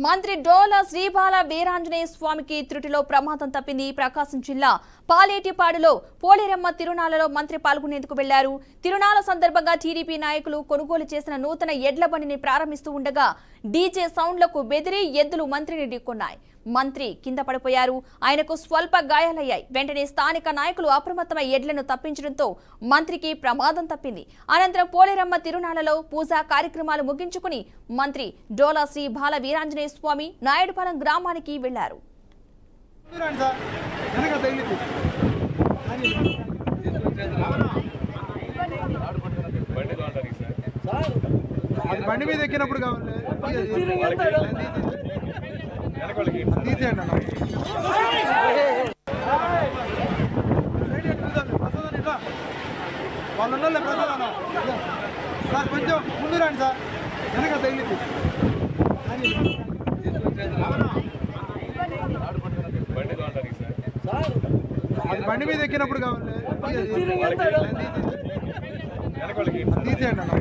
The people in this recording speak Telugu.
మంత్రి డోల శ్రీబాల వీరాంజనేయ స్వామికి త్రుటిలో ప్రమాదం తప్పింది. ప్రకాశం జిల్లా పాలేటిపాడులో పోలేరమ్మ తిరునాళ్లలో మంత్రి పాల్గొనేందుకు వెళ్లారు. తిరునాళ్ల సందర్భంగా టీడీపీ నాయకులు కొనుగోలు చేసిన నూతన ఎడ్ల బండిని ప్రారంభిస్తూ ఉండగా డీజే సౌండ్లకు బెదిరి ఎద్దులు మంత్రిని ఢీకొన్నాయి. మంత్రి కింద పడిపోయారు. ఆయనకు స్వల్ప గాయాలయ్యాయి. వెంటనే స్థానిక నాయకులు అప్రమత్తమై ఎడ్లను తప్పించడంతో మంత్రికి ప్రమాదం తప్పింది. అనంతరం పోలేరమ్మ తిరునాళ్లలో పూజా కార్యక్రమాలు ముగించుకుని మంత్రి డోలా శ్రీ బాల వీరాంజనేయ స్వామి నాయుడుపాలెం గ్రామానికి వెళ్లారు. బండి మీద ఎక్కినప్పుడు కావాలి తీసేయండి అన్న. వాళ్ళు ఉండాలి సార్, కొంచెం ముందు రండి సార్, వెనక తగిలింది. బండి మీద ఎక్కినప్పుడు కావాలి తీసేయండి అన్న.